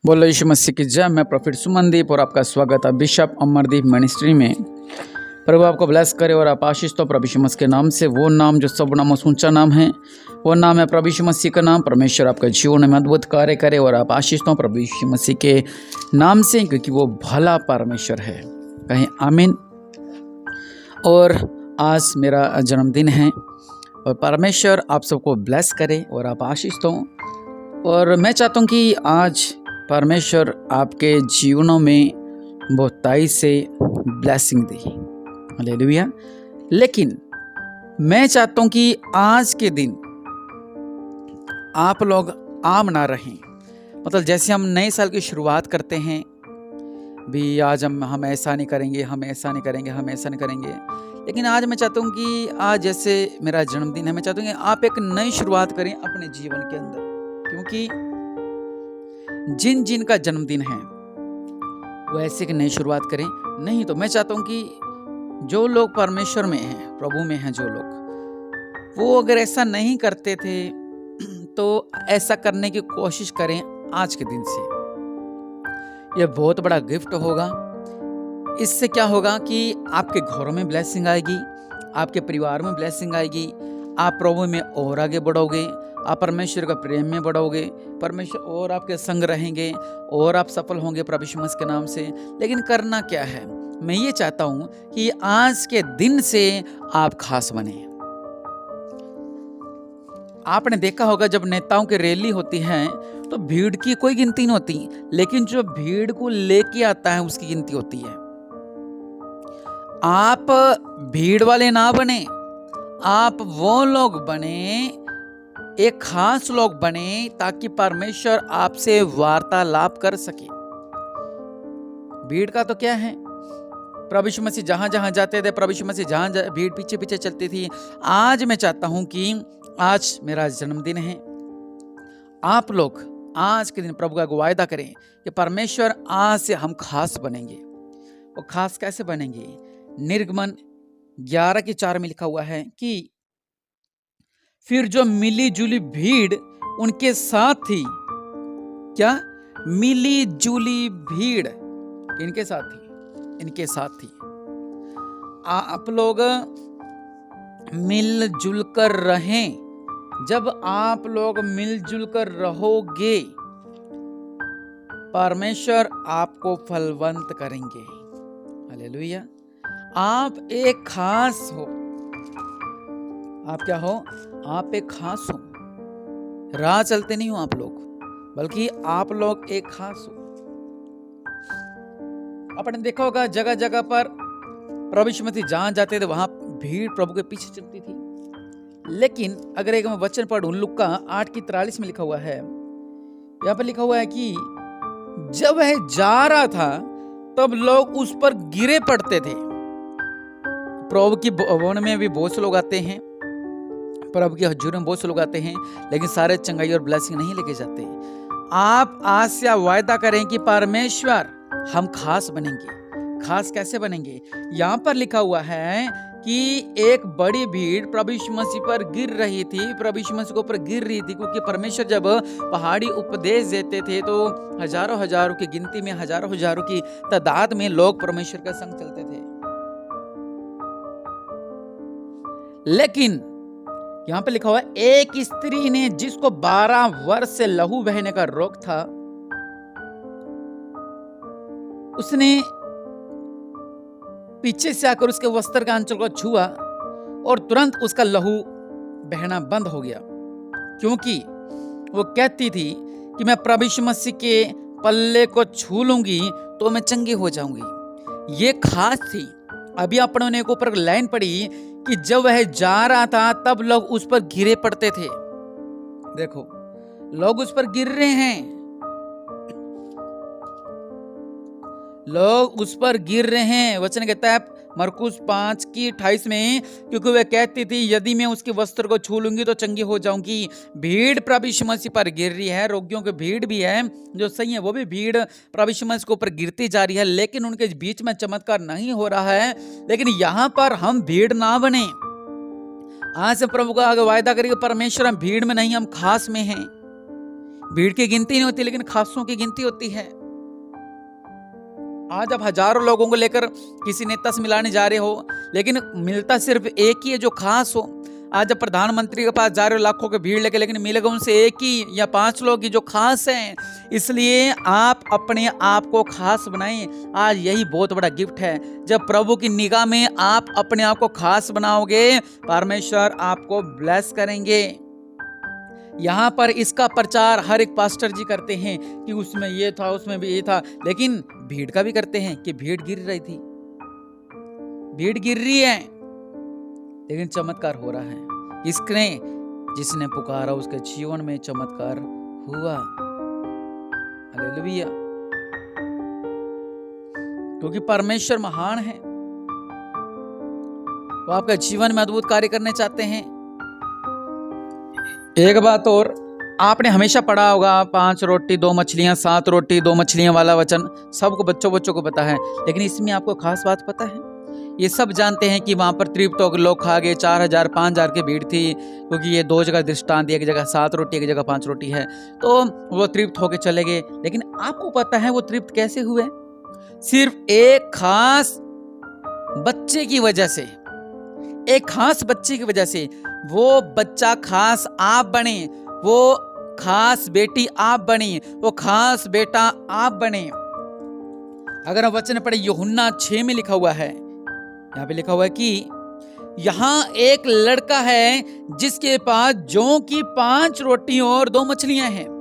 बोलो यीशु मसीह की जय। मैं प्रोफेट सुमनदीप और आपका स्वागत है बिशप अमरदीप मिनिस्ट्री में। प्रभु आपको ब्लेस करे और आप आशीष तो प्रभु यीशु मसीह के नाम से, वो नाम जो सब नामों से ऊंचा नाम है, वो नाम है प्रभु यीशु मसीह का नाम। परमेश्वर आपका जीवन में अद्भुत कार्य करे और आप आशीष तो प्रभु यीशु मसीह के नाम से, क्योंकि वो भला परमेश्वर है। कहें आमीन। और आज मेरा जन्मदिन है और परमेश्वर आप सबको ब्लेस करे और आप आशीष दो। और मैं चाहता हूँ कि आज परमेश्वर आपके जीवनों में बहुताई से ब्लेसिंग दे। हालेलुया। लेकिन मैं चाहता हूँ कि आज के दिन आप लोग आम ना रहें। मतलब जैसे हम नए साल की शुरुआत करते हैं, भी आज हम ऐसा नहीं करेंगे, हम ऐसा नहीं करेंगे, हम ऐसा नहीं करेंगे। लेकिन आज मैं चाहता हूँ कि आज जैसे मेरा जन्मदिन है, मैं चाहता हूँ कि आप एक नई शुरुआत करें अपने जीवन के अंदर। क्योंकि जिन जिन का जन्मदिन है वो ऐसे की नई शुरुआत करें। नहीं तो मैं चाहता हूँ कि जो लोग परमेश्वर में हैं, प्रभु में हैं, जो लोग वो अगर ऐसा नहीं करते थे तो ऐसा करने की कोशिश करें आज के दिन से। यह बहुत बड़ा गिफ्ट होगा। इससे क्या होगा कि आपके घरों में ब्लेसिंग आएगी, आपके परिवार में ब्लेसिंग आएगी, आप प्रभु में और आगे बढ़ोगे, आप परमेश्वर का प्रेम में बढ़ोगे, परमेश्वर और आपके संग रहेंगे और आप सफल होंगे प्रभु यीशु मसीह के नाम से। लेकिन करना क्या है, मैं ये चाहता हूं कि आज के दिन से आप खास बने। आपने देखा होगा जब नेताओं की रैली होती है तो भीड़ की कोई गिनती नहीं होती, लेकिन जो भीड़ को लेके आता है उसकी गिनती होती है। आप भीड़ वाले ना बने, आप वो लोग बने, एक खास लोग बने, ताकि परमेश्वर आपसे वार्तालाप कर सके। भीड़ का तो क्या है, प्रभु यीशु मसीह जहां जहां जाते थे, प्रभु यीशु मसीह जहां भीड़ पीछे पीछे चलती थी। आज मैं चाहता हूं कि आज मेरा जन्मदिन है, आप लोग आज के दिन प्रभु का वायदा करें कि परमेश्वर आज से हम खास बनेंगे। वो खास कैसे बनेंगे? निर्गमन 11:4 में लिखा हुआ है कि फिर जो मिली जुली भीड़ उनके साथ थी। क्या? मिली जुली भीड़ इनके साथ थी, इनके साथ थी। आप लोग मिलजुल कर रहें। जब आप लोग मिलजुल कर रहोगे, परमेश्वर आपको फलवंत करेंगे। हालेलुया। आप एक खास हो। आप क्या हो? आप एक खास हो। राह चलते नहीं हो आप लोग, बल्कि आप लोग एक खास हो। आपने देखा होगा जगह जगह पर प्रभु यीशु मसीह जहां जाते थे वहां भीड़ प्रभु के पीछे चलती थी। लेकिन अगर एक मैं वचन पढ़ूं, लुक्का 8:43 में लिखा हुआ है, यहाँ पर लिखा हुआ है कि जब वह जा रहा था तब लोग उस पर गिरे पड़ते थे। प्रभु की भवन में भी बहुत से लोग आते हैं, प्रभु की हजूर में बहुत से लोग आते हैं, लेकिन सारे चंगाई और ब्लेसिंग नहीं लेके जाते। आप आज से वायदा करें कि परमेश्वर हम खास बनेंगे। खास कैसे बनेंगे? यहाँ पर लिखा हुआ है कि एक बड़ी भीड़ प्रभु यीशु मसीह पर गिर रही थी, प्रभु यीशु मसीह के ऊपर गिर रही थी, क्योंकि परमेश्वर जब पहाड़ी उपदेश देते थे तो हजारों हजारों की गिनती में, हजारों हजारों की तादाद में लोग परमेश्वर के संग चलते थे। लेकिन यहां पे लिखा हुआ है एक स्त्री ने जिसको 12 वर्ष से लहू बहने का रोग था, उसने पीछे से आकर उसके वस्त्र का अंचल को छुआ और तुरंत उसका लहू बहना बंद हो गया, क्योंकि वो कहती थी कि मैं प्रभु यीशु मसीह के पल्ले को छू लूंगी तो मैं चंगी हो जाऊंगी। ये खास थी। अभी अपनों ने ऊपर लाइन पढ़ी कि जब वह जा रहा था तब लोग उस पर गिरे पड़ते थे। देखो, लोग उस पर गिर रहे हैं, लोग उस पर गिर रहे हैं। वचन कहता है मरकुस 5:28 में, क्योंकि वह कहती थी यदि मैं उसके वस्त्र को छू लूंगी तो चंगी हो जाऊंगी। भीड़ प्रभु यीशु मसीह पर गिर रही है, रोगियों की भीड़ भी है, जो सही है वो भी भीड़ प्रभु यीशु मसीह के ऊपर गिरती जा रही है, लेकिन उनके बीच में चमत्कार नहीं हो रहा है। लेकिन यहां पर हम भीड़ ना बने। आज से प्रभु का वायदा करेंगे, परमेश्वर हम भीड़ में नहीं, हम खास में हैं। भीड़ की गिनती नहीं होती, लेकिन खासों की गिनती होती है। आज आप हजारों लोगों को लेकर किसी नेता से मिलाने जा रहे हो, लेकिन मिलता सिर्फ एक ही है जो खास हो। आज जब प्रधानमंत्री के पास जा रहे हो लाखों की भीड़ लेके, लेकिन मिलेगा उनसे एक ही या 5 लोग ही जो खास हैं। इसलिए आप अपने आप को खास बनाएं। आज यही बहुत बड़ा गिफ्ट है। जब प्रभु की निगाह में आप अपने आप को खास बनाओगे, परमेश्वर आपको ब्लेस करेंगे। यहाँ पर इसका प्रचार हर एक पास्टर जी करते हैं कि उसमें ये था, उसमें भी ये था, लेकिन भीड़ का भी करते हैं कि भीड़ गिर रही थी, भीड़ गिर रही है, लेकिन चमत्कार हो रहा है। किसने? जिसने पुकारा उसके जीवन में चमत्कार हुआ। हालेलुया। क्योंकि परमेश्वर महान है, वो आपका जीवन में अद्भुत कार्य करने चाहते हैं। एक बात और, आपने हमेशा पढ़ा होगा 5 रोटी 2 मछलियां 7 रोटी 2 मछलियां वाला वचन सबको बच्चों को पता है, लेकिन इसमें आपको खास बात पता है? ये सब जानते हैं कि वहां पर तृप्त होकर लोग खा गए, 4000 5000 की भीड़ थी, क्योंकि ये 2 जगह दृष्टांत, एक जगह 7 रोटी एक जगह 5 रोटी है, तो वो तृप्त होकर चले गए। लेकिन आपको पता है वो तृप्त कैसे हुए? सिर्फ एक खास बच्चे की वजह से, एक खास बच्चे की वजह से। वो बच्चा खास आप बने, वो खास बेटी आप बनी, वो खास बेटा आप बने। अगर हम वचन पढ़े, यूहन्ना 6 में लिखा हुआ है, यहाँ पे लिखा हुआ है कि यहाँ एक लड़का है जिसके पास जौ की 5 रोटी और 2 मछलियां हैं।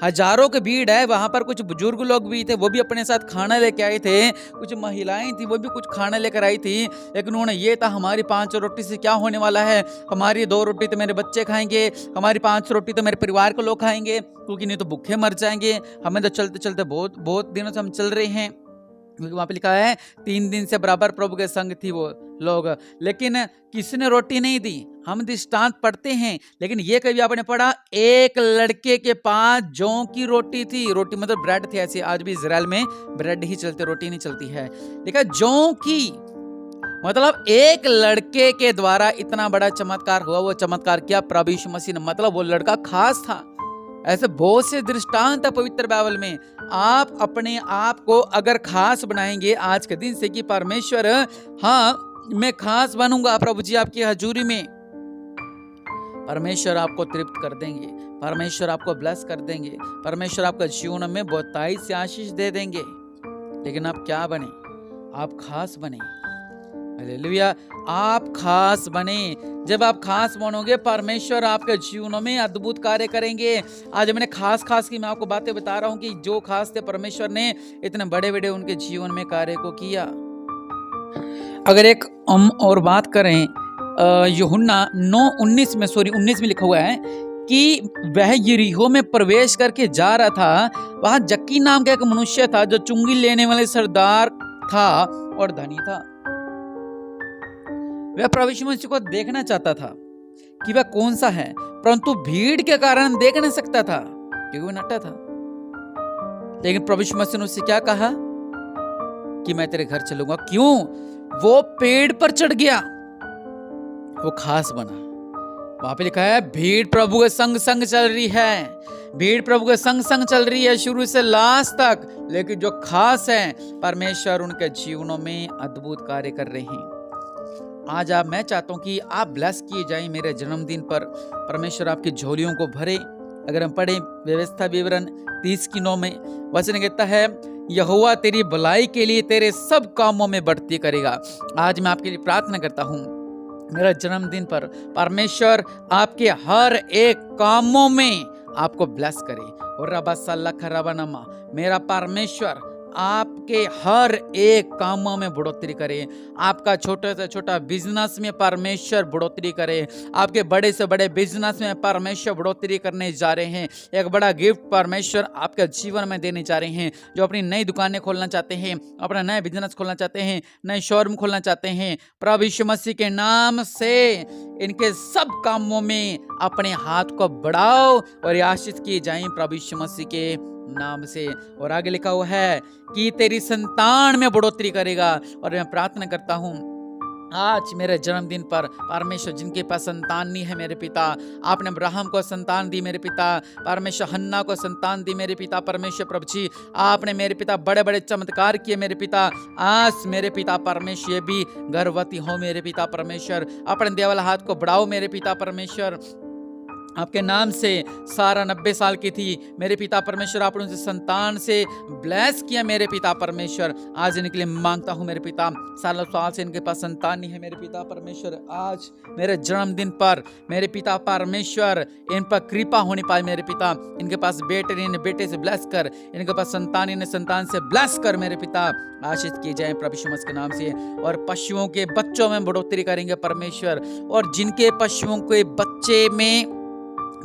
हजारों की भीड़ है, वहां पर कुछ बुजुर्ग लोग भी थे, वो भी अपने साथ खाना लेके आए थे, कुछ महिलाएं थी, वो भी कुछ खाना लेकर आई थी, लेकिन उन्होंने ये था, हमारी 5 रोटी से क्या होने वाला है, हमारी 2 रोटी तो मेरे बच्चे खाएंगे, हमारी 5 रोटी तो मेरे परिवार के लोग खाएंगे, क्योंकि नहीं तो भूखे मर जाएंगे। हमें तो चलते चलते बहुत दिनों से हम चल रहे हैं, क्योंकि वहां पे लिखा है 3 दिन से बराबर प्रभु के संग थी वो लोग, लेकिन किसी ने रोटी नहीं दी। हम दृष्टांत पढ़ते हैं, लेकिन ये कभी आपने पढ़ा? एक लड़के के पास जौ की रोटी थी, रोटी मतलब ब्रेड थी। ऐसे आज भी इजराइल में ब्रेड ही चलते, रोटी नहीं चलती है। लिखा जौ की, मतलब एक लड़के के द्वारा इतना बड़ा चमत्कार हुआ। वो चमत्कार क्या? प्रभु यीशु मसीह ने, मतलब वो लड़का खास था। ऐसे बहुत से दृष्टांत है पवित्र बाइबल में। आप अपने आप को अगर खास बनाएंगे आज के दिन से कि परमेश्वर, हाँ मैं खास बनूंगा प्रभु जी आपकी हजूरी में, परमेश्वर आपको तृप्त कर देंगे, परमेश्वर आपको ब्लेस कर देंगे, परमेश्वर आपका जीवन में बहुतायत से आशीष दे देंगे। लेकिन आप क्या बने? आप खास बने। हालेलुया। आप खास बने। जब आप खास बनोगे, परमेश्वर आपके जीवनों में अद्भुत कार्य करेंगे। आज मैंने खास की मैं आपको बातें बता रहा हूं कि जो खास थे, परमेश्वर ने इतने बड़े उनके जीवन में कार्य को किया। अगर एक हम और बात करें, यूहन्ना 19 में लिखा हुआ है कि वह यरीहो में प्रवेश करके जा रहा था। वहां जक्की नाम का एक मनुष्य था जो चुंगी लेने वाले सरदार था और धनी था। वह प्रभु यीशु मसीह को देखना चाहता था कि वह कौन सा है, परंतु भीड़ के कारण देख नहीं सकता था क्योंकि वह नट्टा था। लेकिन प्रभु यीशु मसीह ने उससे क्या कहा कि मैं तेरे घर चलूंगा। क्यों? वो पेड़ पर चढ़ गया, वो खास बना। वहां पे लिखा है भीड़ प्रभु के संग चल रही है, भीड़ प्रभु के संग चल रही है शुरू से लास्ट तक, लेकिन जो खास है, परमेश्वर उनके जीवनों में अद्भुत कार्य कर रहे हैं। आज मैं चाहता हूं कि आप ब्लेस किए जाएं मेरे जन्मदिन पर, परमेश्वर आपकी झोलियों को भरे। अगर हम पढ़ें व्यवस्था विवरण 30:9 में वचन कहता है, यहोवा तेरी भलाई के लिए तेरे सब कामों में बढ़ती करेगा। आज मैं आपके लिए प्रार्थना करता हूं, मेरा जन्मदिन पर परमेश्वर आपके हर एक कामों में आपको ब्लेस करे। और रबा सल्ला खराबानमा, मेरा परमेश्वर आपके हर एक कामों में बढ़ोतरी करे। आपका छोटे से छोटा बिजनेस में परमेश्वर बढ़ोतरी करे, आपके बड़े से बड़े बिजनेस में परमेश्वर बढ़ोतरी करने जा रहे हैं। एक बड़ा गिफ्ट परमेश्वर आपके जीवन में देने जा रहे हैं। जो अपनी नई दुकानें खोलना चाहते हैं, अपना नया बिजनेस खोलना चाहते हैं, नए शोरूम खोलना चाहते हैं, प्रभु यीशु मसीह के नाम से इनके सब कामों में अपने हाथ को बढ़ाओ और आशीष किए जाएं प्रभु यीशु मसीह के नाम से। और आगे लिखा हुआ है कि तेरी संतान में बढ़ोतरी करेगा। और मैं प्रार्थना करता हूं आज मेरे जन्मदिन पर परमेश्वर जिनके पास संतान नहीं है मेरे पिता, आपने अब्राहम को संतान दी मेरे पिता, परमेश्वर हन्ना को संतान दी मेरे पिता, परमेश्वर प्रभु जी आपने मेरे पिता बड़े बड़े चमत्कार किए मेरे पिता। आज मेरे पिता परमेश्वर भी गर्भवती हो मेरे पिता परमेश्वर, अपने देवल हाथ को बढ़ाओ मेरे पिता परमेश्वर। आपके नाम से सारा 90 साल की थी मेरे पिता परमेश्वर, आपने उसे संतान से ब्लेस किया मेरे पिता परमेश्वर। आज इनके लिए मांगता हूँ मेरे पिता, सालों साल से इनके पास संतान नहीं है मेरे पिता परमेश्वर। आज मेरे जन्मदिन पर मेरे पिता परमेश्वर इन पर कृपा होनी पाए मेरे पिता। इनके पास बेटे नहीं, बेटे से ब्लेस कर, इनके पास संतान इन्हें संतान से ब्लेस कर मेरे पिता। आशीष किए जाए प्रभु यीशु मसीह के नाम से। और पशुओं के बच्चों में बढ़ोतरी करेंगे परमेश्वर, और जिनके पशुओं के बच्चे में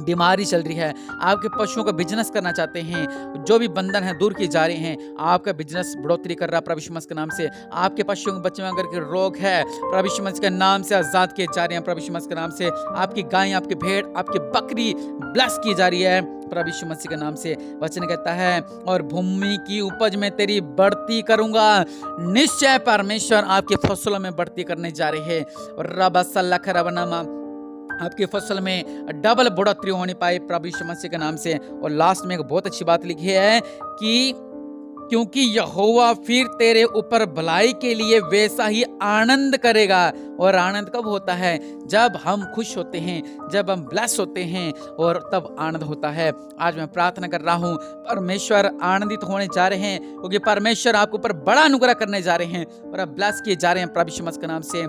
बीमारी चल रही है, आपके पशुओं का बिजनेस करना चाहते हैं, जो भी बंधन है दूर किए जा रहे हैं, आपका बिजनेस बढ़ोतरी कर रहा है प्रभु यीशु मसीह के नाम से। आपके पशुओं के बच्चों में अगर कोई रोग है प्रभु यीशु मसीह के नाम से आजाद किए जा रहे हैं प्रभु यीशु मसीह के नाम से। आपकी गाय, आपकी भेड़, आपकी बकरी ब्लेस की जा रही है प्रभु यीशु मसीह के नाम से। वचन कहता है और भूमि की उपज में तेरी बढ़ती करूंगा। निश्चय परमेश्वर आपकी फसलों में बढ़ती करने जा रही है, और रब सल्लख रबनामा आपकी फसल में डबल बढ़ोतरी होने पाए प्रभु यीशु मसीह के नाम से। और लास्ट में एक बहुत अच्छी बात लिखी है कि क्योंकि यहोवा फिर तेरे ऊपर भलाई के लिए वैसा ही आनंद करेगा। और आनंद कब होता है? जब हम खुश होते हैं, जब हम ब्लेस होते हैं, और तब आनंद होता है। आज मैं प्रार्थना कर रहा हूँ, परमेश्वर आनंदित होने जा रहे हैं, क्योंकि परमेश्वर आपके ऊपर बड़ा अनुग्रह करने जा रहे हैं और आप ब्लेस किए जा रहे हैं प्रभु यीशु मसीह के नाम से।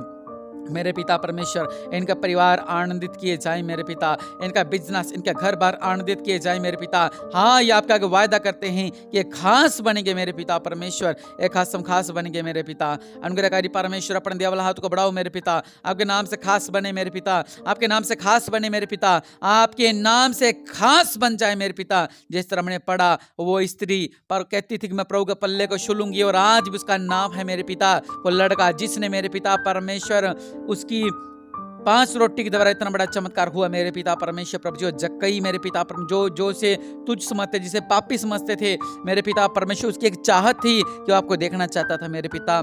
मेरे पिता परमेश्वर इनका परिवार आनंदित किए जाए मेरे पिता, इनका बिजनेस, इनका घर बार आनंदित किए जाए मेरे पिता। हाँ, ये आपका वायदा करते हैं कि खास बनेंगे मेरे पिता परमेश्वर, एक खास बनेंगे मेरे पिता। अनुग्रहकारी परमेश्वर अपने देवल हाथ को बढ़ाओ मेरे पिता, आपके नाम से खास बने मेरे पिता, आपके नाम से खास बने मेरे पिता, आपके नाम से खास बन जाए मेरे पिता। जिस तरह मैंने पढ़ा, वो स्त्री पर कहती थी कि मैं प्रभु के पल्ले को छूलूंगी, और आज भी उसका नाम है मेरे पिता वो लड़का जिसने मेरे पिता परमेश्वर उसकी 5 रोटी के द्वारा इतना बड़ा चमत्कार हुआ मेरे पिता परमेश्वर प्रभु। जो जक्कई मेरे पिता जो से तुझ समझते, जिसे पापी समझते थे मेरे पिता परमेश्वर, उसकी एक चाहत थी कि आपको देखना चाहता था मेरे पिता।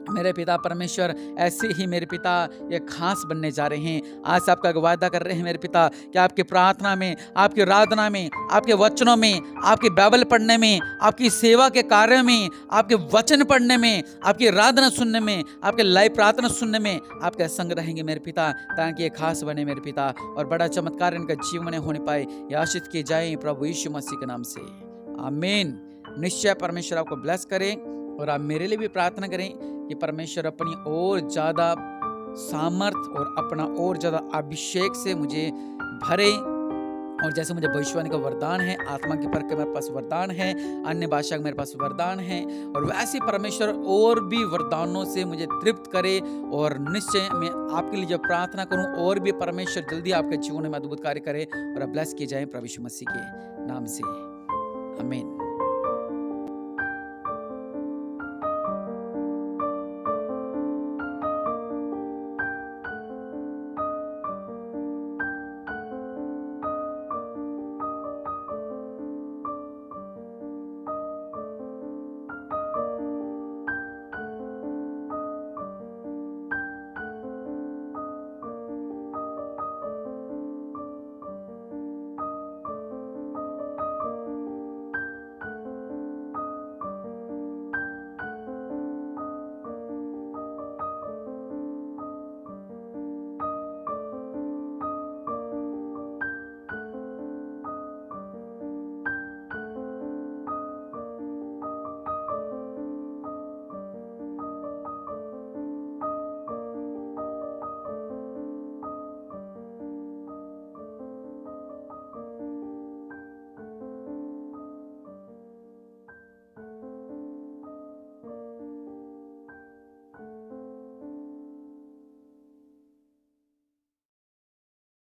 मेरे पिता परमेश्वर ऐसे ही मेरे पिता ये खास बनने जा रहे हैं। आज आपका वादा कर रहे हैं मेरे पिता कि आपकी प्रार्थना में, आपकी आराधना में, आपके वचनों में, आपकी बाइबल पढ़ने में, आपकी सेवा के कार्य में, आपके वचन पढ़ने में, आपकी आराधना सुनने में, आपके लाइव प्रार्थना सुनने में आपका संग रहेंगे मेरे पिता, ताकि ये खास बने मेरे पिता और बड़ा चमत्कार इनका जीवन में होने पाए। ये आशीष किए जाए प्रभु यीशु मसीह के नाम से, आमीन। निश्चय परमेश्वर आपको ब्लेस करें, और आप मेरे लिए भी प्रार्थना करें कि परमेश्वर अपनी और ज़्यादा सामर्थ और अपना और ज़्यादा अभिषेक से मुझे भरे। और जैसे मुझे भविष्यवाणी का वरदान है, आत्मा की परख का मेरे पास वरदान है, अन्य भाषा का मेरे पास वरदान है, और वैसे परमेश्वर और भी वरदानों से मुझे तृप्त करे। और निश्चय मैं आपके लिए जब प्रार्थना करूं, और भी परमेश्वर जल्दी आपके जीवन में अद्भुत कार्य करे, और ब्लेस किए जाए प्रभु यीशु मसीह के नाम से, आमीन।